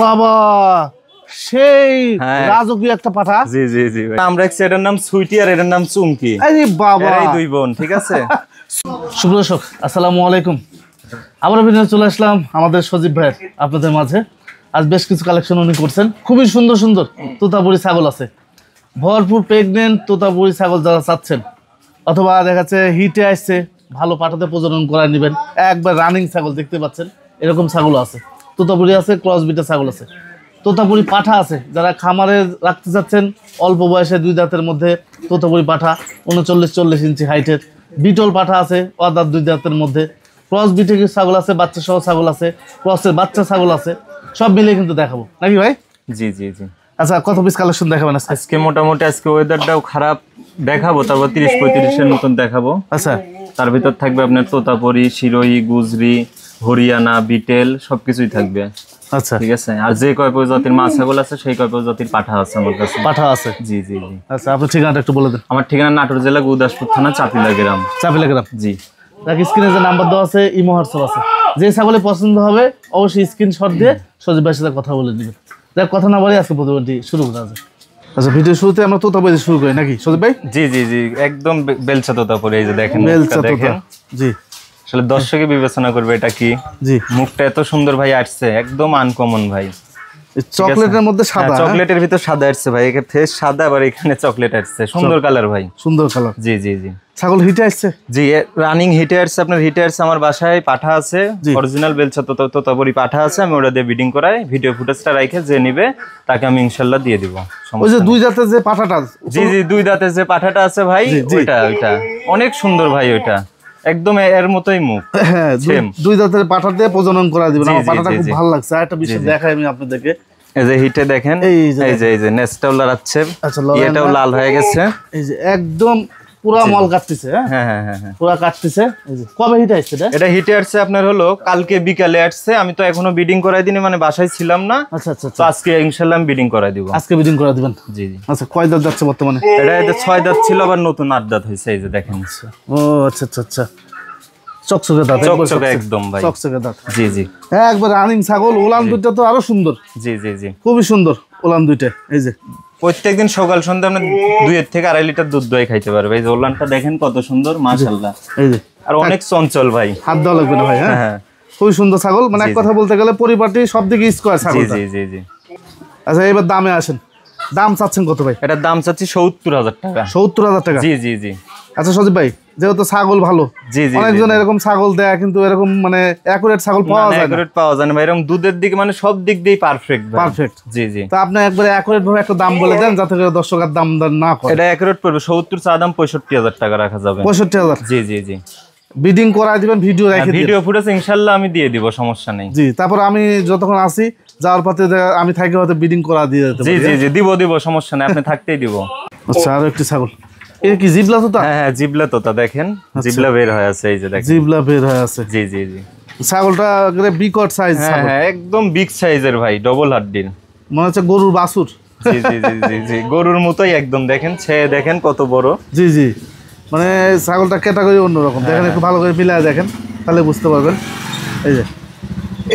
বাবা সেই রাজকীয় একটা পাঠা। জি জি জি ভাই, আমরা এটার নাম সুইটি আর এটার নাম চুমকি। আরে বাবা, এই দুই বোন, ঠিক আছে। সুপ্রদর্শক আসসালামু আলাইকুম, আবার ভিডিও চলে আসলাম আমাদের সজীব ভাইয়ের আপনাদের মাঝে। আজ বেশ কিছু কালেকশন উনি করছেন, খুবই সুন্দর সুন্দর তোতাপুরি ছাগল আছে, ভরপুর প্রেগনেন্ট তোতাপুরি ছাগল যারা চাচ্ছেন, অথবা দেখা যাচ্ছে হিটে আসছে ভালো পাঠাতে প্রজনন করায় নেবেন, একবার রানিং ছাগল দেখতে পাচ্ছেন এরকম ছাগল আছে, তোতাপুরি আছে, ক্রস বিটের ছাগল আছে, তোতাপুরি পাঠা আছে, যারা খামারে রাখতে চাচ্ছেন অল্প বয়সে 2 দাঁতের মধ্যে তোতাপুরি পাঠা 39-40 ইঞ্চি হাইটের, বিটল পাঠা আছে অদাঁত 2 দাঁতের মধ্যে, ক্রস বিটের ছাগল আছে, বাচ্চা সহ ছাগল আছে, ক্রসের বাচ্চা ছাগল আছে, সব মিলিয়ে কিন্তু দেখাবো নাকি ভাই? জি জি জি। আচ্ছা, কত পিস কালেকশন দেখাবেন আজকে? মোটামুটি আজকে ওয়েদারটাও খারাপ, দেখাবো তারপর 30-35 মতন দেখাবো। আচ্ছা, তার ভিতর থাকবে আপনার তোতাপুরি, শিরোই, গুজরি, হরিয়ানা, বিটেল সবকিছুই থাকবে। আচ্ছা ঠিক আছে। আর যে কয় প্রজাতির মাছ ছাগল আছে সেই কয় প্রজাতির পাঠা আছে আমার কাছে। পাঠা আছে? জি জি জি। আচ্ছা, আপনার ঠিকানাটা একটু বলে দেন। আমার ঠিকানা নাটোর জেলা গুরদাসপুর থানা চাপিলা গ্রাম। চাপিলা গ্রাম, জি। দেখ স্ক্রিনে যে নাম্বার দেওয়া আছে, ইমো হোয়াটসঅ্যাপ আছে, যে ছাগলে পছন্দ হবে অবশ্যই স্ক্রিনশট দিয়ে সজীব ভাইয়ের সাথে কথা বলে দিবেন। দেখ কথা না বলে আজকে প্রতিবাদী শুরু করা আছে। আচ্ছা, ভিডিও শুরুতে আমরা তোতাপুরি শুরু করি নাকি সজীব ভাই? জি জি জি, একদম বেলচা তোতাপুরি। এই যে দেখেন বেলচা তোতা। জি, আসলে দর্শকে বিবেচনা করবে এটা কি। জি, মুখটা এত সুন্দর ভাই আসছে, একদম আনকমন ভাই। চকলেটের মধ্যে সাদা, চকলেটের ভিতর সাদা আসছে ভাই, এখানে ফেস সাদা আবার এখানে চকলেট আসছে, সুন্দর কালার ভাই, সুন্দর কালার। জি জি জি। ছাগল হিটে আসছে? জি, রানিং হিটে আসছে। আপনার হিটে আসছে, আমার বাসায় পাঠা আছে, অরিজিনাল বেলচা তোতাপুরি পাঠা আছে, আমি ওটা দিয়ে বিডিং করাই, ভিডিও ফুটেজটা রাখে যে নিবে তাকে আমি ইনশাআল্লাহ দিয়ে দিব। ওই যে 2 দাঁতের যে পাঠাটা? জি জি, 2 দাঁতের যে পাঠাটা আছে ভাই, ওইটা অনেক সুন্দর ভাই, ওইটা একদম এর মতোই মুখ। হ্যাঁ, 2 দাঁতের পাঠা দিয়ে প্রজনন করা দিবেন। আমার পাঠাটা খুব ভালো লাগছে। একটা বিষয় দেখাই আমি আপনাদেরকে, এই যে হিটে দেখেন, এই যে নেসটাও লড়াচ্ছে, এটাও লাল হয়ে গেছে, এই যে একদম পুরা মল কাটতেছে। হ্যাঁ হ্যাঁ হ্যাঁ হ্যাঁ, পুরা কাটতেছে। এই যে কবে হিটে আসছে এটা হিটে আসছে আপনার হলো কালকে বিকালে আসছে, আমি তো এখনো বিডিং করাই দিইনি, মানে বাসায় ছিলাম না। আচ্ছা আচ্ছা, তো আজকে ইনশাআল্লাহ আমি বিডিং করাই দিব। আজকে বিডিং করা দিবেন? জি জি। আচ্ছা, কয় দাঁত যাচ্ছে বর্তমানে? এটা 6 দাঁত ছিল, আবার নতুন 8 দাঁত হয়েছে, এই যে দেখেন। ও আচ্ছা আচ্ছা আচ্ছা, চকচকে দাঁত, চকচকে একদম ভাই, চকচকে দাঁত। জি জি, একবার রানিং ছাগল। ওলান দুইটা তো আরো সুন্দর। জি জি জি, খুবই সুন্দর ওলান দুইটা। এই যে প্রত্যেকদিন সকাল সন্ধ্যা আপনি 2 থেকে 2.5 লিটার দুধ দই খাইতে পারবে। এই যে ওলানটা দেখেন কত সুন্দর, মাশাআল্লাহ। এই যে আর অনেক চঞ্চল ভাই, হাত দেওয়া লাগবে না ভাই। হ্যাঁ, খুবই সুন্দর ছাগল, মানে এক কথা বলতে গেলে পরিপাটি, সব দিকে স্কয়ার ছাগল। জি জি জি। আচ্ছা, এবার দামে আসেন। দাম চাচ্ছেন কত ভাই? এটার দাম চাচ্ছি 70,000 টাকা। 70,000 টাকা? জি জি জি। আচ্ছা সজীব ভাই, যেহেতু ছাগল ভালো, জি জি, অনেকজন এরকম ছাগল দেয়, কিন্তু এরকম মানে অ্যাকুরেট ছাগল পাওয়া যায় না। অ্যাকুরেট পাওয়া যায় না ভাই, এরকম দুধের দিকে মানে সব দিক দিয়ে পারফেক্ট ভাই। পারফেক্ট। জি জি। তো আপনি একবারে অ্যাকুরেট ভাবে একটা দাম বলে দেন, যাতে করে দর্শকের দাম দর না করে। এটা অ্যাকুরেট পড়বে 70, চা দাম 65,000 টাকা রাখা যাবে। 65,000? জি জি জি। বিডিং করায় দিবেন, ভিডিও রেখে দিবেন? ভিডিও ফুটেজ ইনশাআল্লাহ আমি দিয়ে দিব, সমস্যা নেই। জি, তারপর আমি যতক্ষণ আসি যাওয়ার পথে আমি থাকি হয়তো বিডিং করা দিয়ে দিতে পারি। জি জি জি, দিব সমস্যা নেই, আপনি থাকতেই দিব। আচ্ছা, আর একটি ছাগল, এটা কি জিবলা তোতা? হ্যাঁ হ্যাঁ, জিবলা তোতা, দেখেন জিবলা বের হয়ে আছে, এই যে দেখেন জিবলা বের হয়ে আছে। জি জি জি। ছাগলটা বিকট সাইজ। হ্যাঁ হ্যাঁ, একদম বিগ সাইজের ভাই, ডবল হাড্ডির, মনে হচ্ছে গরুর বাছুর। জি জি জি জি জি, গরুর মতোই একদম, দেখেন ছেয়ে দেখেন কত বড়। জি জি, মানে ছাগলটা ক্যাটাগরি অন্যরকম। দেখেন একটু ভালো করে মিলায় দেখেন, তাহলে বুঝতে পারবেন। এই যে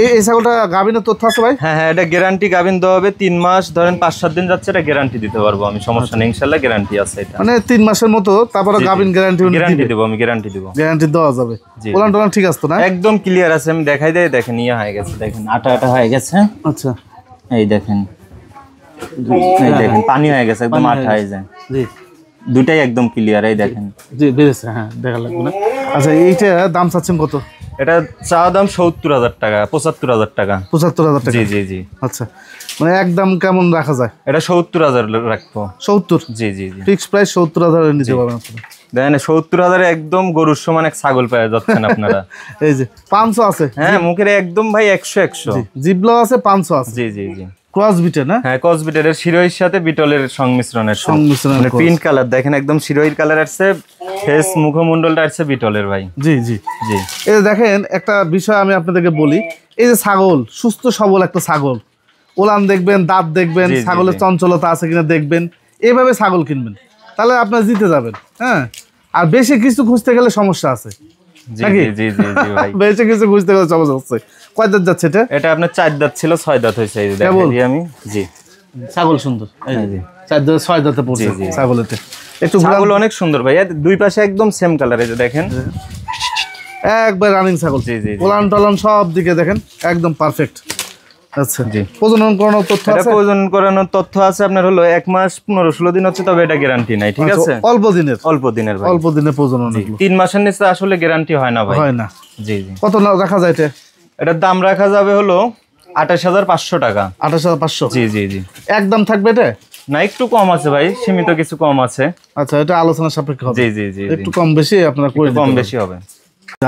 এই ছাগলটা গাভিনের তথ্য আছে ভাই? হ্যাঁ হ্যাঁ, এটা গ্যারান্টি গাভিন দেওয়া হবে 3 মাস, ধরেন 5-7 দিন যাচ্ছে, এটা গ্যারান্টি দিতে পারবো আমি, সমস্যা নেই, ইনশাআল্লাহ গ্যারান্টি আছে। এটা মানে 3 মাসের মতো, তারপরে গাভিন গ্যারান্টি দেবো আমি, গ্যারান্টি দেবো, গ্যারান্টি দেওয়া যাবে। ওলান টোলান ঠিক আছে তো না? একদম ক্লিয়ার আছে, আমি দেখাই দেই, দেখেন ইয়া হয়ে গেছে, দেখেন আটা আটা হয়ে গেছে। আচ্ছা, এই দেখেন, এই দেখেন পানি হয়ে গেছে, একদম আটা হয়ে যায়। জি, দুটাই একদম ক্লিয়ার, এই দেখেন। জি, বেরেছে। হ্যাঁ, দেখা লাগবে না। আচ্ছা, এইটা দাম চাচ্ছেন কত? এটা চা দাম 70,000 টাকা, 75,000 টাকা। 75,000 টাকা? জি জি জি। আচ্ছা, মানে একদম কেমন রাখা যায়? এটা 70,000 রাখবো। 70? জি জি জি, ফিক্স প্রাইস 70,000 এর নিতে পারবেন আপনারা। দেখেন 70,000 একদম গরুর সমান এক ছাগল পেয়ে যাচ্ছেন আপনারা। এই যে 500 আছে। হ্যাঁ, মুখের একদম ভাই 100 জিবলা আছে, 500 আছে। জি জি জি। ক্রস বিটের না? হ্যাঁ, ক্রস বিটের শিরোইর সাথে বিটলের সংমিশ্রণের, মানে পিঙ্ক কালার দেখেন, একদম শিরোইর কালার আসছে, ফেস মুখমণ্ডলটা আসছে বিটলের ভাই। জি জি জি। এই যে দেখেন, একটা বিষয় আমি আপনাদেরকে বলি, এই যে ছাগল সুস্থ সবল একটা ছাগল, ওলান দেখবেন, দাঁত দেখবেন, ছাগলের চঞ্চলতা আছে কিনা দেখবেন, এইভাবে ছাগল কিনবেন, তাহলে আপনার জিতে যাবেন। হ্যাঁ, আর বেশি কিছু খুঁজতে গেলে সমস্যা আছে। জি নাকি? জি জি জি ভাই বেশি কিছু বুঝতে গেলে সমস্যা হচ্ছে। কয় দাঁত যাচ্ছে এটা? এটা আপনার 4 দাঁত ছিল 6 দাঁত হয়েছে, এই যে দেখাই কেবল? দিই আমি। জি ছাগল সুন্দর, এই যে হ্যাঁ, জি। 4 দাঁত 6 দাঁতে পড়ছে জি, জি। ছাগলেতে। একটু ছাগল অনেক সুন্দর ভাই, এর দুই পাশে একদম সেম কালার, এই যে দেখেন। একবার রানিং ছাগল, জি, জি, জি। ওলান টলান সব দিকে দেখেন একদম পারফেক্ট। আচ্ছা জি। প্রজনন করানোর তথ্য এটা আছে? প্রয়োজন করানোর তথ্য আছে আপনার হলো 1 মাস 15-16 দিন হচ্ছে, তবে এটা গ্যারান্টি নাই, ঠিক আচ্ছা, আছে? অল্প দিনের, অল্প দিনের ভাই, অল্প দিনের প্রজনন এগুলো। 3 মাসের নিচে আসলে গ্যারান্টি হয় না ভাই। হয় না। জি জি। কত রাখা যায় এটা? এটার দাম রাখা যাবে হলো 28,500 টাকা। 28,500 জি জি জি। একদম থাকবে এটা? না একটু কম আছে ভাই, সীমিত কিছু কম আছে। আচ্ছা এটা আলোচনা সাপেক্ষে হবে। জি জি জি জি। একটু কম বেশি আপনারা করে একটু কম বেশি হবে।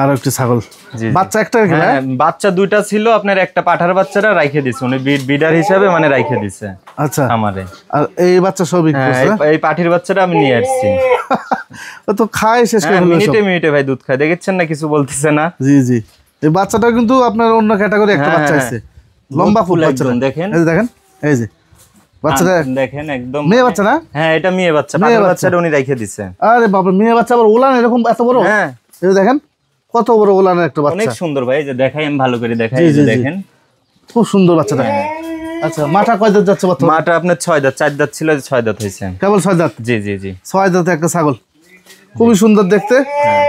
আর একটি ছাগল, জি, জি। বাচ্চা একটা রেখে না? হ্যাঁ, বাচ্চা দুইটা ছিল আপনার, একটা পাঠার বাচ্চাটা রাইখে দিছে উনি বিডার হিসাবে, মানে রাইখে দিছে আচ্ছা আমারে। আর এই বাচ্চা সব বিক্রি হ্যাঁ, করছে? এই পাঠির বাচ্চাটা আমি নিয়ে আসছি। ও তো খায় শেষ করে হ্যাঁ, ফেলবে সব। মিনিটে মিনিটে ভাই দুধ খায়, দেখেছেন না, কিছু বলতেছে না। জি জি এই বাচ্চাটা কিন্তু আপনার অন্য ক্যাটাগরি একটা হ্যাঁ, বাচ্চা হ্যাঁ। আছে, লম্বা ফুল ফুল বাচ্চাটা একদম, দেখেন। এই যে দেখেন, এই যে বাচ্চাটা দেখেন একদম মেয়ে বাচ্চা না? হ্যাঁ, এটা মেয়ে বাচ্চা, মেয়ে পাঠার বাচ্চা। বাচ্চাটা উনি রাইখে দিছে। আরে বাবা, মেয়ে বাচ্চা আবার ওলান এরকম এত বড়? হ্যাঁ, এই যে দেখেন কত বড় ওলানের একটা অনেক বাচ্চা, সুন্দর ভাই, এই যে দেখাই আমি ভালো করে দেখাই, জি, এই যে জি, জি। দেখেন। খুব সুন্দর বাচ্চাটা। আচ্ছা মাঠা কয় দাঁত যাচ্ছে বর্তমানে? মাটা আপনার 6 দাঁত, 4 দাঁত ছিল, 6 দাঁত হয়েছে। কেবল 6 দাঁত? জি জি জি। 6 দাঁতে একটা ছাগল, খুবই সুন্দর দেখতে।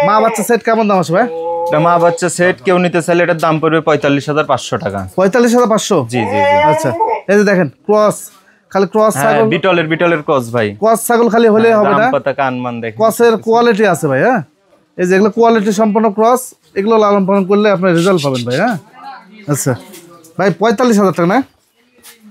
মা বাচ্চা সেট কেমন দাম আসবে? এটা মা বাচ্চা সেট কেউ নিতে চাইলে এটার দাম পড়বে 45,500 টাকা। 45,500? জি জি জি। আচ্ছা এই যে দেখেন ক্রস, খালি ক্রস হ্যাঁ, ছাগল, বিটলের ক্রস ভাই। ক্রস ছাগল খালি হলে হবে না, দাম পাতা কানমান দেখেন। ক্রসের কোয়ালিটি আছে ভাই। হ্যাঁ এই যে এগুলো কোয়ালিটি সম্পন্ন ক্রস, এগুলো লালন পালন করলে আপনার রেজাল্ট পাবেন ভাই। হ্যাঁ আচ্ছা ভাই 45,000 টাকা না?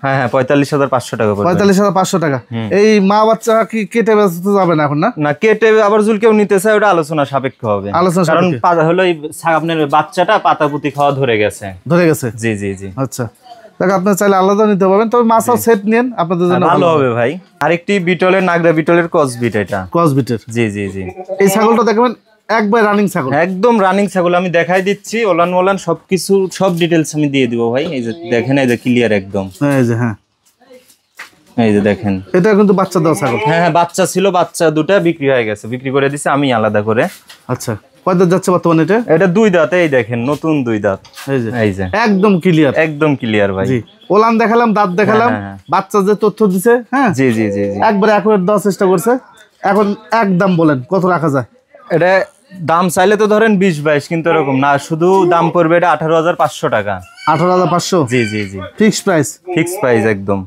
হ্যাঁ হ্যাঁ, 45,500 টাকা পড়বে। 45,500 টাকা। এই মা বাচ্চা কি কেটে বেচতে যাবে না এখন? না না, কেটে আবার জুল কেউ নিতে চায়, ওটা আলোচনা সাপেক্ষ হবে। আলোচনা কারণ সাপেক্ষে। হলো এই আপনার বাচ্চাটা পাতাপুতি খাওয়া ধরে গেছে। ধরে গেছে? জি জি জি। আচ্ছা দেখ আপনার চাইলে আলাদা নিতে পারবেন, তবে মাছাও সেট নেন আপনাদের জন্য ভালো হবে ভাই। আরেকটি বিটলের নাগরা বিটলের ক্রস বিট এটা। ক্রস বিটের জি জি জি। এই ছাগলটা দেখবেন একবার রানিং ছাগল, একদম রানিং ছাগল, আমি দেখাই দিচ্ছি, ওলান মোলান সবকিছু সব ডিটেলস আমি দিয়ে দিব ভাই। এই যে দেখেন, এই যে ক্লিয়ার একদম, এই যে হ্যাঁ এই যে দেখেন। এটা কিন্তু বাচ্চা দেওয়া ছাগল। হ্যাঁ হ্যাঁ, বাচ্চা ছিল, বাচ্চা দুটা বিক্রি হয়ে গেছে, বিক্রি করে দিছে আমি আলাদা করে। আচ্ছা কয় দাঁত যাচ্ছে বর্তমানে এটা? এটা 2 দাঁত, এই দেখেন নতুন 2 দাঁত, এই যে এই যে একদম ক্লিয়ার, একদম ক্লিয়ার ভাই। জি ওলান দেখালাম, দাঁত দেখালাম, হ্যাঁ, হ্যাঁ। বাচ্চা যে তথ্য দিছে, হ্যাঁ জি জি জি জি। একবার অ্যাকুরেট দেওয়ার চেষ্টা করছে। এখন একদম বলেন কত রাখা যায়? এটা দাম চাইলে তো ধরেন 20-22, কিন্তু এরকম না, শুধু দাম পড়বে এটা 18,500 টাকা। 18,500 জি জি জি। Fixed price? ফিক্স প্রাইস একদম।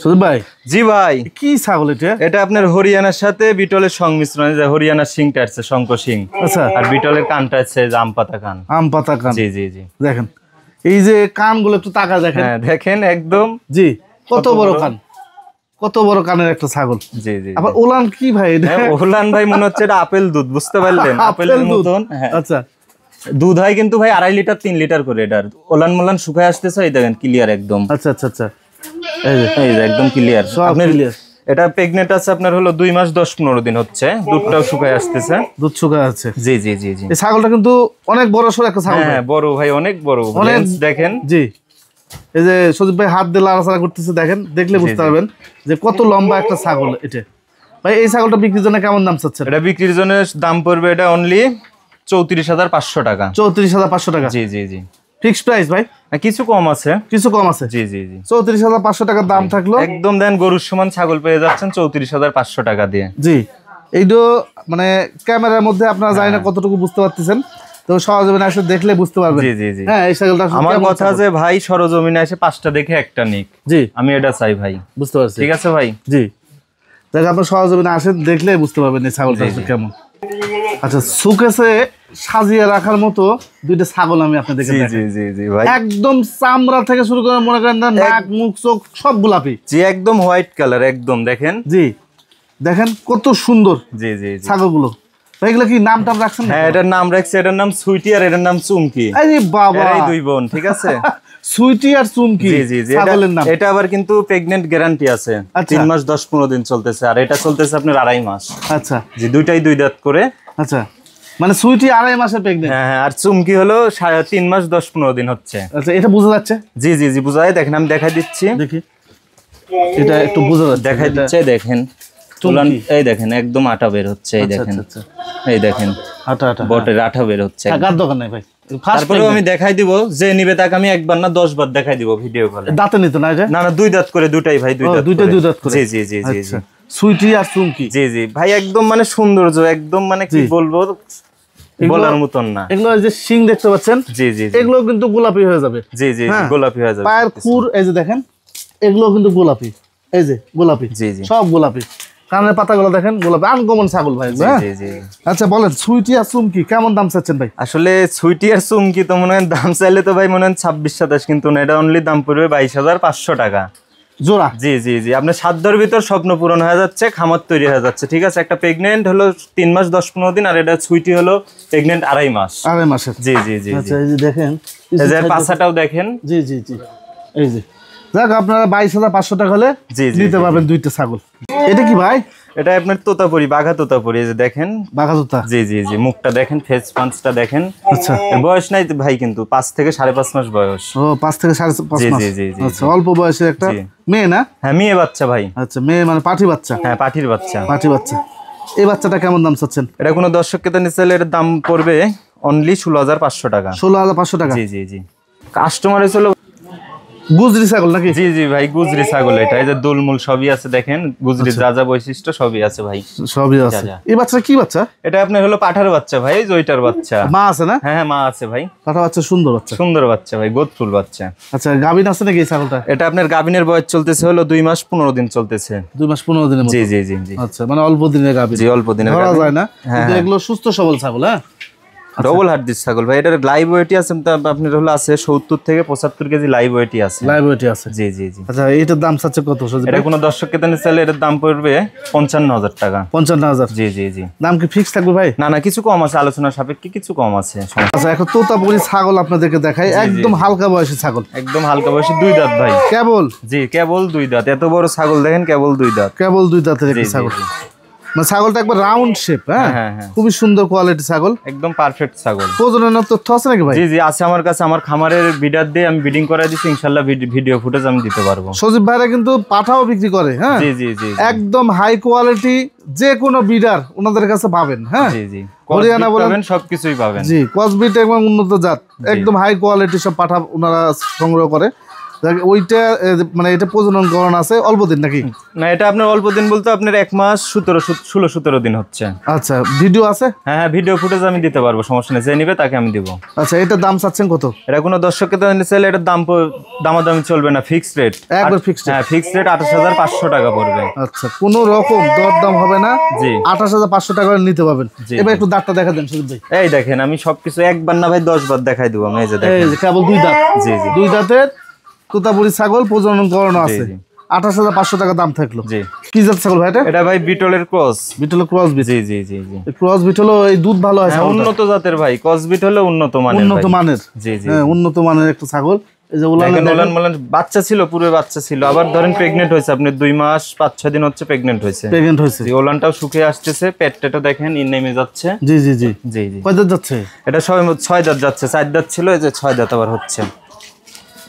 সুদীপ ভাই জি ভাই, কি ছাগল এটা? এটা আপনার হরিয়ানার সাথে বিটলের সংমিশ্রণ, যে হরিয়ানার শিংটা আছে শঙ্খ শিং, আচ্ছা আর বিটলের কানটা আছে আম পাতা কান। আম পাতা কান, জি জি জি। দেখেন এই যে কানগুলো একটু তাকা দেখেন, হ্যাঁ দেখেন একদম। জি কত বড় কান, কত বড় কানের একটা ছাগল। জি জি। আবার ওলান কি ভাই এটা? হ্যাঁ, ওলান ভাই মনে হচ্ছে এটা আপেল দুধ, বুঝতে পারলেন? আপেলের দুধ। মতন। হ্যাঁ, আচ্ছা দুধ হয় কিন্তু ভাই 2.5 লিটার 3 লিটার করে এটার। ওলান মোলান শুকায় আসতেছে, এই দেখেন ক্লিয়ার একদম, আচ্ছা আচ্ছা আচ্ছা এই যে এই যে একদম ক্লিয়ার। সব আপনার clear। এটা প্রেগনেন্ট আছে আপনার হলো 2 মাস 10-15 দিন হচ্ছে, দুধটাও শুকায় আসতেছে। দুধ শুকা আছে। জি জি জি জি। এই ছাগলটা কিন্তু অনেক বড় সড় একটা ছাগল। হ্যাঁ বড় ভাই, অনেক বড়। অনেক- লেন্স দেখেন। জি এই যে সজীব ভাই হাত দিয়ে লাড়াচাড়া করতেছে, দেখেন দেখলে বুঝতে জি। পারবেন যে কত লম্বা একটা ছাগল এটা। ভাই এই ছাগলটা বিক্রির জন্য কেমন দাম চাচ্ছেন? এটা বিক্রির জন্য দাম পড়বে এটা অনলি 34,500 টাকা। 34,500 টাকা জি জি জি। ফিক্সড প্রাইস ভাই? কিছু কম আছে। কিছু কম আছে? জি জি জি। 34,500 টাকার দাম থাকলো। একদম দেন গরুর সমান ছাগল পেয়ে যাচ্ছেন 34,500 টাকা দিয়ে। জি এইটা মানে ক্যামেরার মধ্যে আপনারা জানি না কতটুকু বুঝতে পারতেছেন, তো সহজে আসলে দেখলে বুঝতে পারবেন। জি জি জি। হ্যাঁ এই ছাগলটা আসলে আমার কেমন কথা ছাগল? যে ভাই সরজমিনে এসে 5টা দেখে একটা নিক, জি আমি এটা চাই ভাই। বুঝতে পারছি। ঠিক আছে ভাই। জি দেখ আপনার সহজমিনে আসেন, দেখলে বুঝতে পারবেন এই ছাগলটা আসলে কেমন। আচ্ছা সুকেসে সাজিয়ে রাখার মতো দুইটা ছাগল আমি আপনাদেরকে জি দেখাই। জি জি জি ভাই। একদম চামড়া থেকে শুরু করে মনে করেন না, নাক মুখ চোখ সব গোলাপি। জি একদম হোয়াইট কালার একদম, দেখেন। জি দেখেন কত সুন্দর জি জি জি। ছাগলগুলো। ভাই এগুলো কি নাম টাম রাখছেন? হ্যাঁ, এটার নাম রাখছে, এটার নাম সুইটি আর এটার নাম চুমকি। আরে বাবা, এরাই 2 বোন, ঠিক আছে। সুইটি আর চুমকি জি জি জি। ছাগলের নাম। এটা আবার কিন্তু প্রেগনেন্ট গ্যারান্টি আছে, আচ্ছা। 3 মাস 10-15 দিন চলতেছে, আর এটা চলতেছে আপনার 2.5 মাস। আচ্ছা জি, দুইটাই 2 দাঁত করে। আচ্ছা মানে সুইটি 2.5 মাসের প্রেগনেন্ট। হ্যাঁ হ্যাঁ, আর চুমকি হলো 3 মাস 10-15 দিন হচ্ছে। আচ্ছা এটা বোঝা যাচ্ছে? জি জি জি, বুঝাই দেখেন, আমি দেখাই দিচ্ছি। দেখি এটা একটু বোঝা যাচ্ছে। দেখাই এটা- দিচ্ছে, দেখেন চুমকি। এই দেখেন একদম আটা বের হচ্ছে, এই আচ্ছা, দেখেন, আচ্ছা, এই দেখেন। আটা আটা বটের আঠা বের হচ্ছে টাকার দোকান নাই ভাই ফার্স্ট তারপরে আমি দেখাই দিব, যে নিবে তাকে আমি একবার না 10 বার দেখাই দিব ভিডিও কলে। দাঁতে নিত না এটা? না না, 2 দাঁত করে, দুটাই ভাই, 2 দাঁত দুইটা করে। 2 দাঁত করে। জি জি জি জি জি। সুইটি আর চুমকি। জি জি ভাই, একদম মানে সৌন্দর্য, একদম মানে কি বলবো, বলার মতন না। এগুলো এই যে শিং দেখতে পাচ্ছেন, জি জি জি এগুলো কিন্তু গোলাপি হয়ে যাবে। জি জি জি, গোলাপি হয়ে যাবে। পায়ের খুর এই যে দেখেন, এগুলো কিন্তু গোলাপি, এই যে গোলাপি, জি জি সব গোলাপি। কানের পাতাগুলো দেখেন গোলাপি, আনকমন ছাগল ভাই। হ্যাঁ জি জি। আচ্ছা বলেন, সুইটি আর চুমকি কেমন দাম চাচ্ছেন ভাই? আসলে সুইটি আর চুমকি তো মনে হয় দাম চাইলে তো ভাই মনে হয় 26-27, কিন্তু না, এটা অনলি দাম পড়বে 22,500 টাকা জোড়া। জি জি জি, আপনার 7 দিনের ভিতর স্বপ্ন পূরণ হয়ে যাচ্ছে, খামার তৈরি হয়ে যাচ্ছে। ঠিক আছে, একটা প্রেগনেন্ট হলো 3 মাস 10-15 দিন, আর এটা সুইটি হলো প্রেগনেন্ট 2.5 মাস। 2.5 মাসের। জি জি জি। আচ্ছা এই যে দেখেন, এই যে পাছাটাও দেখেন। জি জি জি, এই যে যাক, আপনারা 22,500 টাকা হলে জি জি নিতে পারবেন দুইটা ছাগল। এটা কি ভাই? এটা আপনার তোতাপুরি, বাঘা তোতাপুরি, এই যে দেখেন বাঘা তোতা। জি জি জি, মুখটা দেখেন, ফেস পাঁচটা দেখেন। আচ্ছা, এর বয়স নাই তো ভাই, কিন্তু 5 থেকে 5.5 মাস বয়স। ও 5 থেকে 5.5 জি মাস। জি জি জি। আচ্ছা, অল্প বয়সের একটা জি। মেয়ে না? হ্যাঁ, মেয়ে বাচ্চা ভাই। আচ্ছা, মেয়ে মানে পাঠি বাচ্চা। হ্যাঁ, পাঠির বাচ্চা। পাঠি বাচ্চা। এই বাচ্চাটা কেমন দাম চাচ্ছেন? এটা কোনো দর্শককে তো নিতে চাইলে এর দাম পড়বে অনলি 16,500 টাকা। 16,500 টাকা। জি জি জি। কাস্টমার হয়েছিল গুজরি ছাগল নাকি? জি জি ভাই, গুজরি ছাগল এটা। এই যে দুলমুল সবই আছে দেখেন, গুজরির যা যা বৈশিষ্ট্য সবই আছে ভাই। সবই আছে। যা। এই বাচ্চা কি বাচ্চা? এটা আপনার হলো পাঠার বাচ্চা ভাই, জয়টার বাচ্চা। মা আছে না? হ্যাঁ হ্যাঁ, মা আছে ভাই। পাঠা বাচ্চা, সুন্দর বাচ্চা। সুন্দর বাচ্চা ভাই, গোদফুল বাচ্চা। আচ্ছা, গাভিন আছে নাকি এই ছাগলটা? এটা আপনার গাভিনের বয়স চলতেছে হলো 2 মাস 15 দিন চলতেছে। 2 মাস 15 দিনের মতো। জি জি জি জি। আচ্ছা, মানে অল্প দিনের গাভিন। জি, অল্প দিনের ধরা গাভীর। যায় না, কিন্তু এগুলো সুস্থ সবল ছাগল। হ্যাঁ, ডবল হার্ডিস ছাগল ভাই। এটার লাইভ ওয়েটই আছে আপনার হলো আছে 70 থেকে 75 কেজি লাইভ ওয়েটই আছে। লাইবিলিটি আছে। জি জি জি। আচ্ছা, এটার দাম চাচ্ছে কত? এটা কোনো দর্শককে তো নিতে চাইলে এটার দাম পড়বে 55,000 টাকা। 55,000। জি জি জি। দাম কি ফিক্স থাকবে ভাই? না না, কিছু কম আছে, আলোচনা সাপেক্ষে কিছু কম আছে। আচ্ছা, এখন তোতাপুরি ছাগল আপনাদেরকে দেখাই, একদম হালকা বয়সী ছাগল, একদম হালকা বয়সী, 2 দাঁত ভাই। কেবল। জি, কেবল 2 দাঁত। এত বড় ছাগল দেখেন, কেবল 2 দাঁত। কেবল 2 দাঁতের জি একটা জি ছাগল। জি। মানে ছাগলটা একবার রাউন্ড শেপ। হ্যাঁ হ্যাঁ হ্যাঁ। খুবই সুন্দর কোয়ালিটি ছাগল। একদম পারফেক্ট ছাগল। প্রজননের তথ্য আছে নাকি ভাই? জি জি আছে আমার কাছে, আমার খামারের বিডার দিয়ে আমি ব্রিডিং করাই দিচ্ছি, ইনশাআল্লাহ ভিডিও ফুটেজ আমি দিতে পারবো। সজীব ভাইরা কিন্তু পাঠাও বিক্রি করে। হ্যাঁ, জি জি জি একদম হাই কোয়ালিটি যে কোনো বিডার ওনাদের কাছে পাবেন। হ্যাঁ, জি জি, হরিয়ানা বলেন, পাবেন, সবকিছুই পাবেন। জি, কসবিট এবং উন্নত জাত, একদম হাই কোয়ালিটি সব পাঠা ওনারা সংগ্রহ করে। ওইটা মানে এটা প্রজনন করণ আছে অল্প দিন নাকি? না, এটা আপনার অল্প দিন বলতে আপনার 1 মাস 16-17 দিন হচ্ছে। আচ্ছা, ভিডিও আছে? হ্যাঁ হ্যাঁ, ভিডিও ফুটেজ আমি দিতে পারবো, সমস্যা নেই। যে নিবে তাকে আমি দিব। আচ্ছা, এটার দাম চাচ্ছেন কত? এটা কোনো দর্শককে তো নিতে চাইলে এটার দামাদামি চলবে না, ফিক্সড রেট। একবার ফিক্সড। হ্যাঁ, ফিক্সড রেট 28,500 টাকা পড়বে। আচ্ছা, কোনো রকম দরদাম হবে না। জি। 28,500 টাকা নিতে পারবেন। জি, এবার একটু দাঁতটা দেখা দেন সুজিত ভাই। এই দেখেন, আমি সবকিছু একবার না ভাই 10 বার দেখাই দিব আমি। এই যে এই দেখেন। যে কেবল 2 দাঁত। জি জি 2 দাঁতের তোতাপুরি ছাগল, প্রজনন করানো আছে। জি। 28,500 টাকা দাম থাকলো। জি। কি জাত ছাগল ভাই এটা? এটা ভাই বিটলের ক্রস। বিটল ক্রস বিট। জি জি জি জি। ক্রস বিট হলো এই দুধ ভালো হয় হ্যাঁ, ছাগলটার। উন্নত জাতের ভাই, ক্রসবিট হলো উন্নত মানের। উন্নত ভাই। মানের। জি জি। হ্যাঁ, উন্নত মানের একটা ছাগল। এই যে দেখেন, ওলান মোলান বাচ্চা ছিল, পুরো বাচ্চা ছিল, আবার ধরেন প্রেগনেন্ট হয়েছে, আপনি 2 মাস 5-6 দিন হচ্ছে প্রেগনেন্ট হয়েছে। প্রেগন্যান্ট হয়েছে। জি, ওলানটাও শুকিয়ে আসতেছে, পেটটা দেখেন নেমে যাচ্ছে। জি জি জি। জি জি। কয় দাঁত যাচ্ছে? এটা সবাই 6 দাঁত যাচ্ছে, 4 দাঁত ছিল, এই যে 6 দাঁত আবার হচ্ছে।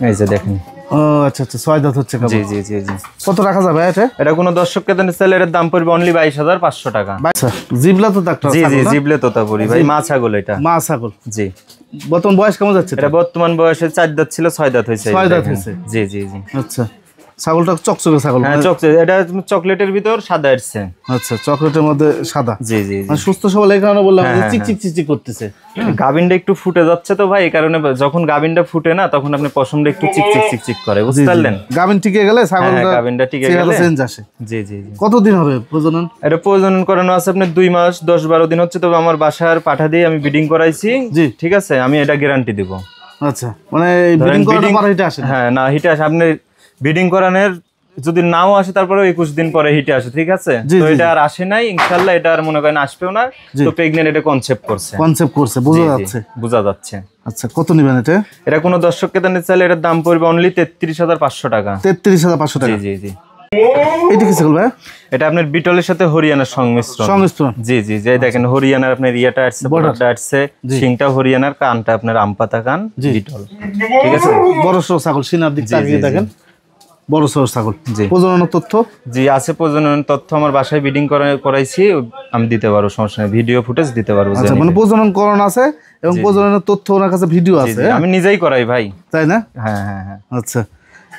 এই যে দেখেন। ও আচ্ছা আচ্ছা, 6 দাঁত হচ্ছে কেবল। জি জি জি জি। কত রাখা যাবে এটা? এটা কোনো দর্শককে দেন চাইলে এর দাম পড়বে অনলি 22,500 টাকা। আচ্ছা, জিবলা তো ডাক্তার জি জি, ছাগল না? জিবলে তোতাপুরি ভাই, মা ছাগল এটা। মা ছাগল। জি। বর্তমান বয়স কেমন যাচ্ছে? এটা বর্তমান বয়সে 4 দাঁত ছিল, 6 দাঁত হয়েছে। 6 দাঁত হয়েছে। জি জি জি। আচ্ছা, ছাগলটা চকচকে ছাগল। হ্যাঁ, এটা চকলেটের ভিতর সাদা আসছে। আচ্ছা, চকলেটের মধ্যে সাদা। জি জি জি। মানে সুস্থ সবল, এই কারণে বললাম যে হ্যাঁ, চিকচিক চিকচিক করতেছে। গাবিনটা একটু ফুটে যাচ্ছে তো ভাই, এই কারণে যখন গাবিনটা ফুটে না, তখন আপনি পশমটা একটু চিকচিক চিকচিক করে, বুঝতে পারলেন? গাভিন টিকে গেলে হ্যাঁ, ছাগলটা গাবিনটা টিকে চেহারা গেলে। চেঞ্জ আসে। জি জি জি। কতদিন হবে প্রজনন? এটা প্রজনন করানো আছে আপনার 2 মাস 10-12 দিন হচ্ছে, তবে আমার বাসার পাঠা দিয়ে আমি ব্রিডিং করাইছি। জি। ঠিক আছে, আমি এটা গ্যারান্টি দিব। আচ্ছা, মানে ব্রিডিং করানোর পর এটা আসে না? হ্যাঁ, না হিটে আসে। আপনি ব্রিডিং করানোর যদি নাও আসে, তারপরে 21 দিন পরে হিটে আসে। ঠিক আছে, জি, তো জি, এটা আর আসে নাই, ইনশাআল্লাহ এটা আর মনে করেন আসবেও না। তো প্রেগন্যান্ট এটা কনসেপ্ট করছে। কনসেপ্ট করছে, বোঝা জি, জি, যাচ্ছে। বোঝা যাচ্ছে। আচ্ছা, কত নিবেন এটা? এটা কোনো দর্শককে দেন চাইলে এটার দাম পড়বে অনলি 33,500 টাকা। 33,500 জি টাকা। জি জি। এটা কি ছাগল ভাই? এটা আপনার বিটলের সাথে হরিয়ানার সংমিশ্রণ। সংমিশ্রণ। জি জি, যে দেখেন হরিয়ানার আপনার ইয়েটা আসছে, বর্ডারটা আসছে, শিংটা হরিয়ানার, কানটা আপনার আমপাতা কান, বিটল। ঠিক আছে, বড় সড়ো ছাগল, সিনার দিক জি, তাকিয়ে জি, দেখেন। বড় সড় ছাগল। জি। প্রজননের তথ্য? জি আছে, প্রজনন তথ্য আমার বাসায় ব্রিডিং করাইছি, আমি দিতে পারবো, সমস্যা নেই, ভিডিও ফুটেজ দিতে পারবো। আচ্ছা, মানে প্রজনন করণ আছে এবং প্রজননের তথ্য ওনার কাছে ভিডিও আছে। আমি নিজেই করাই ভাই। তাই না? হ্যাঁ হ্যাঁ হ্যাঁ। আচ্ছা,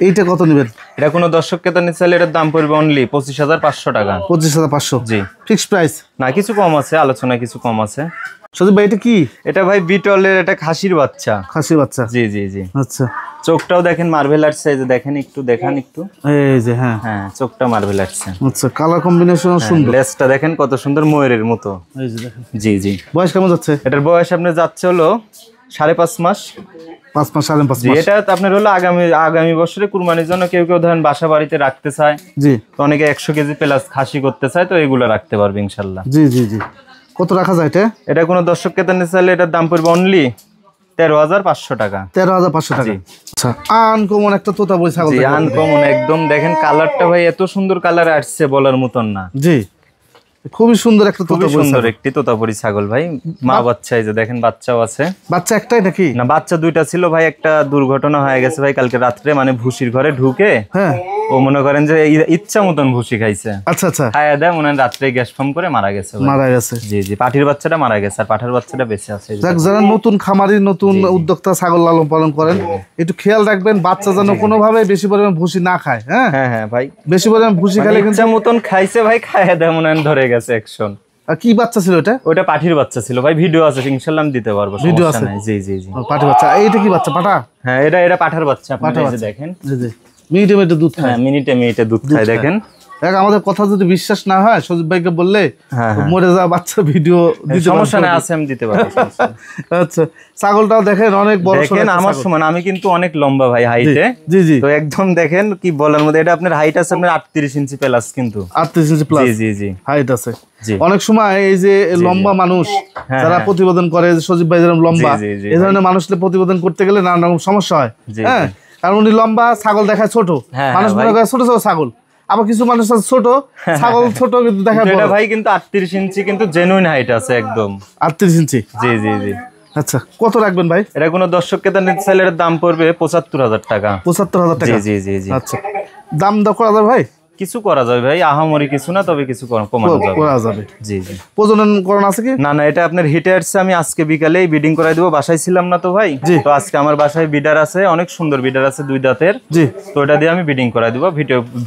এইটা কত নেবেন? এটা কোনো দর্শক ক্রেতা নিতে চাইলে এটার দাম পড়বে অনলি 25,500 টাকা। 25,500? জি। Fixed price? না, কিছু কম আছে, আলোচনা কিছু কম আছে। সজীব ভাই এটা কি? এটা ভাই বিটলের একটা খাসির বাচ্চা। খাসির বাচ্চা? জি জি জি। আচ্ছা, চোখটাও দেখেন মার্বেল আর্টস, এই যে দেখেন একটু, দেখান একটু, এই যে হ্যাঁ হ্যাঁ চোখটা মার্বেল আর্টস। আচ্ছা, কালার কম্বিনেশন সুন্দর। লেজটা দেখেন কত সুন্দর, ময়ূরের মতো। এই যে দেখেন। জি জি। বয়স কেমন যাচ্ছে? এটার বয়স আপনার যাচ্ছে হলো 5.5 মাস। 5 মাস, 5.5 জি। মাস। এটা আপনার হলো আগামী বছরে কুরবানির জন্য কেউ কেউ ধরেন বাসা বাড়িতে রাখতে চায়, জি। তো অনেকে 100 কেজি প্লাস খাসি করতে চায়, তো এগুলো রাখতে পারবে ইনশাল্লাহ। জি জি জি। কত রাখা যায় এটা? এটা কোনো দর্শক ক্রেতা নিতে চাইলে এটার দাম পড়বে অনলি 13,500 টাকা। 13,500 টাকা। আচ্ছা, আনকমন একটা তোতাপুরি ছাগল। জি, আনকমন একদম। দেখেন কালারটা ভাই এত সুন্দর কালার আসছে বলার মতন না। জি, খুবই সুন্দর একটা খুবই তোতাপুরি সুন্দর ছাগল। একটি তোতাপুরি ছাগল ভাই, মা বাচ্চা, এই যে দেখেন বাচ্চাও আছে। বাচ্চা একটাই নাকি? না, বাচ্চা দুইটা ছিল ভাই, একটা দুর্ঘটনা হয়ে গেছে ভাই কালকে রাত্রে, মানে ভুসির ঘরে ঢুকে হ্যাঁ। ও মনে করেন যে ইচ্ছা মতন ভুসি খাইছে, আচ্ছা আচ্ছা, খাইয়া দেয় মনে হয় রাত্রে গ্যাস ফর্ম করে মারা গেছে ভাই। মারা গেছে। জি জি। পাঠির বাচ্চাটা মারা গেছে আর পাঠার বাচ্চাটা বেঁচে আছে। যাক, যারা নতুন খামারি, নতুন উদ্যোক্তা ছাগল লালন পালন করেন, একটু খেয়াল রাখবেন বাচ্চা যেন কোনোভাবে বেশি পরিমাণ ভুসি না খায়। হ্যাঁ হ্যাঁ হ্যাঁ ভাই, বেশি পরিমাণ ভুসি খেলে কিন্তু। ইচ্ছা মতন খাইছে ভাই, খাইয়া দেয় মনে হয় ধরে গেছে অ্যাকশন। আর কি বাচ্চা ছিল এটা? ওটা পাঠির বাচ্চা ছিল ভাই, ভিডিও আছে ইনশাআল্লাহ আমি দিতে পারবো, ভিডিও সমস্যা আছে? নাই। জি জি জি। পাঠা বাচ্চা। এইটা কি বাচ্চা? পাঠা? হ্যাঁ, এটা পাঠার বাচ্চা, পাঠা আপনারা এই যে বাচ্চা। দেখেন। জি জি। মিনিটে মিনিটে দুধ খায়। হ্যাঁ, মিনিটে দুধ খায় দেখেন। দেখ, আমাদের কথা যদি বিশ্বাস না হয় সজীব ভাইকে বললে হ্যাঁ, মরে যাওয়া বাচ্চা ভিডিও দিতে সমস্যা পারবে। নাই, আছে আমি দিতে পারবো, সমস্যা নেই। আচ্ছা, ছাগলটাও দেখেন অনেক বড় সড়ো দেখেন একটা আমার ছাগল। সমান, আমি কিন্তু অনেক লম্বা ভাই হাইটে। জি জি। তো একদম দেখেন কি বলার মধ্যে, এটা আপনার হাইট আছে আপনার 38 ইঞ্চি প্লাস কিন্তু। 38 ইঞ্চি প্লাস জি জি জি হাইট আছে। জি। অনেক সময় এই যে লম্বা মানুষ হ্যাঁ, যারা হ্যাঁ। প্রতিবেদন করে, যে সজীব ভাই যেরকম লম্বা, জি, জি, জি, এই ধরনের মানুষকে প্রতিবেদন করতে গেলে নানা রকম সমস্যা হয়। জি, হ্যাঁ, কারণ উনি লম্বা, ছাগল দেখায় ছোট, হ্যাঁ, মানুষ ভাই। মনে করে ছোট ছোট ছাগল। আবার কিছু মানুষ আছে ছোট ছাগল, ছোট কিন্তু দেখায় এটা বড়। ভাই কিন্তু 38 ইঞ্চি কিন্তু জেনুইন হাইট আছে একদম। 38 ইঞ্চি। জি জি জি। আচ্ছা, কত রাখবেন ভাই? এটা কোনো দর্শক ক্রেতা নিতে চাইলে এর দাম পড়বে 75,000 টাকা। 75,000 জি টাকা? জি জি জি। আচ্ছা, দাম দর করা যাবে ভাই? কিছু করা যাবে ভাই, আহামরি কিছু না, তবে কিছু কমানো যাবে। করা যাবে। জি জি। প্রজনন করণ আছে কি? না না, এটা আপনার হিটে আসছে, আমি আজকে বিকালেই বিডিং করাই দেবো, বাসায় ছিলাম না তো ভাই। জি। তো আজকে আমার বাসায় বিডার আছে, অনেক সুন্দর বিডার আছে, 2 দাঁতের। জি। তো এটা দিয়ে আমি বিডিং করাই দেবো,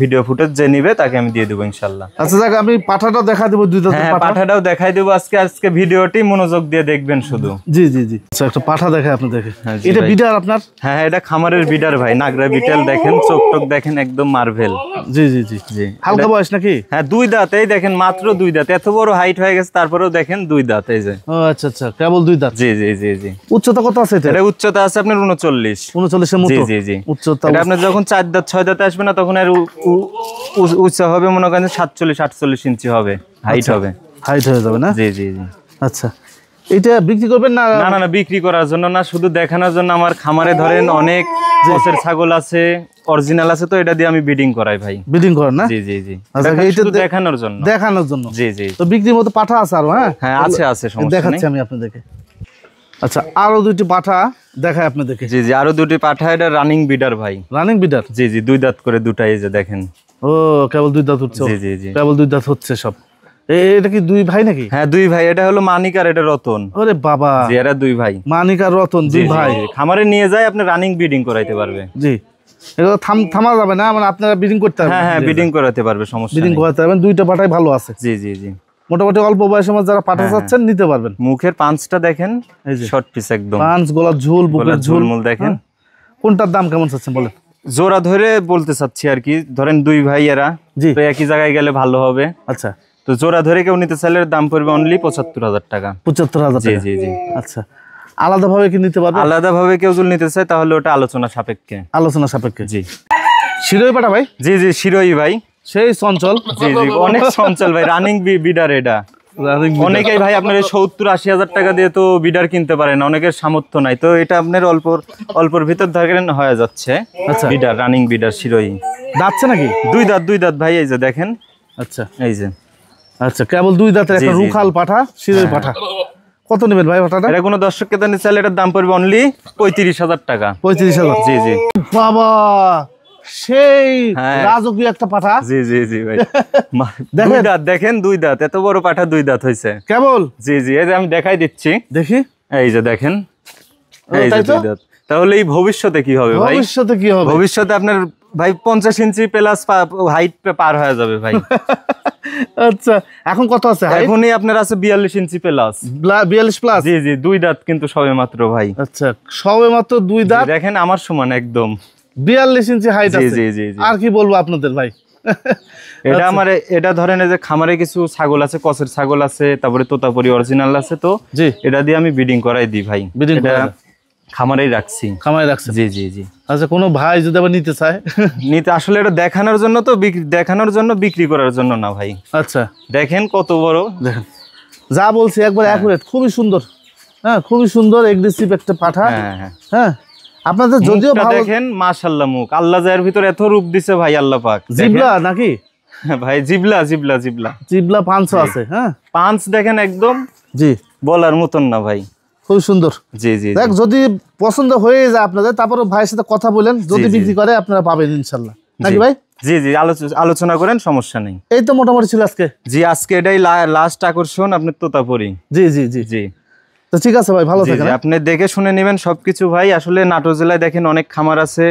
ভিডিও ফুটেজ যে নিবে তাকে আমি দিয়ে দেবো ইনশাল্লাহ। আচ্ছা, যাক, আমি পাঠাটা দেখা দেবো, 2 দাঁতের হ্যাঁ, পাঠা। পাঠাটাও দেখাই দেবো আজকে ভিডিওটি মনোযোগ দিয়ে দেখবেন শুধু। জি জি জি। আচ্ছা, একটা পাঠা দেখায় আপনি দেখে। হ্যাঁ, জি এটা ভাই। বিটার আপনার? হ্যাঁ, এটা খামারের বিডার ভাই, নাগরা বিটেল দেখেন, চোখ টোক দেখেন একদম মার্ভেল। জি জি জি জি। হালকা বয়স নাকি? হ্যাঁ, 2 দাঁত, এই দেখেন মাত্র 2 দাঁত, এত বড় হাইট হয়ে গেছে তারপরেও দেখেন 2 দাঁত, এই যে। ও আচ্ছা আচ্ছা, কেবল 2 দাঁত। জি জি জি জি। উচ্চতা কত আছে এটা? এটা উচ্চতা আছে আপনার 39। 39 এর মতো? জি জি জি। উচ্চতা এটা আপনার যখন 4 দাঁত 6 দাঁতে আসবে না, তখন আর উচ্চতা হবে মনে করেন 47-48 ইঞ্চি হবে, হাইট হবে। হাইট হয়ে যাবে না? জি জি জি। আচ্ছা, এটা বিক্রি করবেন না? না না না, বিক্রি করার জন্য না, শুধু দেখানোর জন্য। আমার খামারে ধরেন অনেক বছর ছাগল আছে, অরিজিনাল আছে, তো এটা দিয়ে আমি ব্রিডিং করাই ভাই। ব্রিডিং করেন না? জি জি জি। আচ্ছা, এটা এইটা শুধু দেখানোর জন্য। দেখানোর জন্য। জি জি। তো বিক্রির মতো পাঠা আছে আরো? হ্যাঁ হ্যাঁ, আছে সমস্যা নেই। দেখাচ্ছি আমি আপনাদেরকে। আচ্ছা, আরো 2টি পাঠা দেখায় আপনাদেরকে। জি জি, আরো 2টি পাঠা, এটা রানিং বিডার ভাই। রানিং বিডার? জি জি, 2 দাঁত করে দুটাই, এই যে দেখেন। ও, কেবল 2 দাঁত উঠছে? জি জি জি। কেবল 2 দাঁত হচ্ছে সব। এটা কি 2 ভাই নাকি? হ্যাঁ, 2 ভাই। এটা হলো মানিক আর এটা রতন। ওরে বাবা, জি, এরা 2 ভাই। মানিক আর রতন 2 ভাই। খামারে নিয়ে যায় আপনি রানিং ব্রিডিং করাইতে পারবে। জি, এগুলো থামা যাবে না, মানে আপনারা ব্রিডিং করতে পারবেন? হ্যাঁ হ্যাঁ, ব্রিডিং করাতে পারবে, সমস্যা ব্রিডিং নেই। করাতে পারবেন। 2টা পাঠাই ভালো আছে। জি জি জি। মোটামুটি অল্প বয়সের মধ্যে যারা পাঠা চাচ্ছেন নিতে পারবেন। মুখের পাঁচটা দেখেন, এই যে শর্ট পিস একদম। পাঁচ, গলার ঝুল, বুকের গলার ঝুল। ঝুলমুল দেখেন। কোনটার দাম কেমন চাচ্ছেন বলেন? জোড়া ধরে বলতে চাচ্ছি আর কি, ধরেন 2 ভাই এরা, জি। তো একই জায়গায় গেলে ভালো হবে। আচ্ছা, তো জোড়া ধরে কেউ নিতে চাইলে এর দাম পড়বে অনলি 75,000 টাকা। 75,000 জি টাকা? জি জি। আচ্ছা, আলাদাভাবে কি নিতে পারবে? আলাদাভাবে কেউ যদি নিতে চায় তাহলে ওটা আলোচনা সাপেক্ষে। আলোচনা সাপেক্ষে। জি। শিরোই পাঠা ভাই? জি জি, শিরোই ভাই। সেই চঞ্চল। জি জি, অনেক চঞ্চল ভাই, রানিং বিডার এটা। অনেকেই ভাই আপনার 70-80 হাজার টাকা দিয়ে তো বিডার কিনতে পারেন, অনেকের সামর্থ্য নাই, তো এটা আপনার অল্পর ভিতর ধরেন হয়ে যাচ্ছে। আচ্ছা, বিডার, রানিং বিডার শিরোই। দাঁতছে নাকি? 2 দাঁত ভাই, এই যে দেখেন। আচ্ছা এই যে। আচ্ছা, কেবল 2 দাঁতের একটা জি, জি, রুখাল পাঠা, শিরোই পাঠা। কত নেবেন ভাই পাঠাটা? এটা কোনো দর্শক ক্রেতা নিতে চাইলে এটার দাম পড়বে অনলি 35,000 টাকা। 35,000? জি জি। বাবা, সেই হ্যাঁ। রাজকীয় একটা পাঠা। জি জি জি ভাই দেখেন। দুই দাঁত দেখেন, দুই দাঁত, এত বড় পাঠা দুই দাঁত হয়েছে। কেবল জি জি, এই যে আমি দেখাই দিচ্ছি, দেখি এই যে দেখেন, এই যে তাই তো? দুই দাঁত। তাহলে এই ভবিষ্যতে কি হবে ভাই? ভবিষ্যতে কি হবে? ভবিষ্যতে আপনার ভাই 50 ইঞ্চি প্লাস হাইট পার হয়ে যাবে ভাই। আচ্ছা, এখন কত আছে হাইট? এখনই আপনার আছে 42 ইঞ্চি প্লাস। 42 প্লাস। জি জি, দুই দাঁত কিন্তু সবে মাত্র ভাই। আচ্ছা, সবে মাত্র দুই দাঁত, দেখেন আমার সমান একদম। 42 ইঞ্চি হাইট জি আছে। জি জি জি। আর কি বলবো আপনাদের ভাই। এটা আমার, এটা ধরেন এই যে খামারে কিছু ছাগল আছে, কসের ছাগল আছে, তারপরে তোতাপুরি অরিজিনাল আছে, তো জি, এটা দিয়ে আমি ব্রিডিং করাই দিই ভাই। Breeding এটা করাই দেন। খামারেই রাখছি। খামায় রাখছেন। জি জি জি। আচ্ছা, কোনো ভাই যদি আবার নিতে চায়? নিতে আসলে এটা দেখানোর জন্য, তো দেখানোর জন্য, বিক্রি করার জন্য না ভাই। আচ্ছা, দেখেন কত বড়। দেখেন যা বলছি একবার অ্যাকুরেট, খুবই সুন্দর। হ্যাঁ, খুবই সুন্দর এগ্রেসিভ একটা পাঠা। হ্যাঁ হ্যাঁ। হ্যাঁ, আপনাদের যদিও মুখটা ভালো। দেখেন, মাশাআল্লাহ, মুখ আল্লাহ যার ভিতর এত রূপ দিছে ভাই, আল্লাহ পাক। জিবলা নাকি? দেখেন ভাই, জিবলা জিবলা জিবলা জিবলা পাঁচশো আছে। হ্যাঁ, পাঁচ দেখেন একদম জি, বলার মতন না ভাই। খুব সুন্দর। জি জি দেখ, যদি পছন্দ হয়ে যায় আপনাদের, তারপরে ভাইয়ের সাথে কথা বলেন, যদি বিক্রি করে আপনারা পাবেন ইনশাল্লাহ, নাকি ভাই? জি জি, আলোচনা করেন, সমস্যা নেই। এই তো মোটামুটি ছিল আজকে। জি, আজকে এটাই লাস্ট আকর্ষণ, আপনার তোতাপুরি। জি জি জি জি তো ঠিক আছে ভাই, ভালো জি থাকেন। জি, আপনি দেখে শুনে নেবেন সবকিছু ভাই। আসলে নাটোর জেলায় দেখেন অনেক খামার আছে,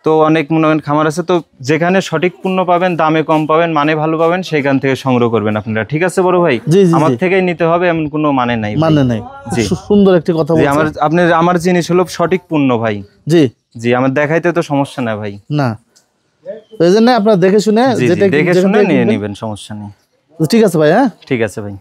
তো অনেক মনে করেন খামার আছে, তো যেখানে সঠিক পণ্য পাবেন, দামে কম পাবেন, মানে ভালো পাবেন, সেখান থেকে সংগ্রহ করবেন আপনারা। ঠিক আছে বড় ভাই? জি জি আমার জি, থেকেই নিতে হবে এমন কোনো মানে নাই ভাই। মানে নাই। জি। সুন্দর একটি কথা জি, বলছেন। আমার জিনিস হলো সঠিক পণ্য ভাই। জি, জি, আমার দেখাইতে তো সমস্যা না ভাই। না, এই জন্য আপনারা দেখে শুনে জি জি, যেটা দেখে যেখান শুনে থেকে নিয়ে কিনবেন। নেবেন, সমস্যা নেই। ঠিক আছে ভাই। হ্যাঁ, ঠিক আছে ভাই।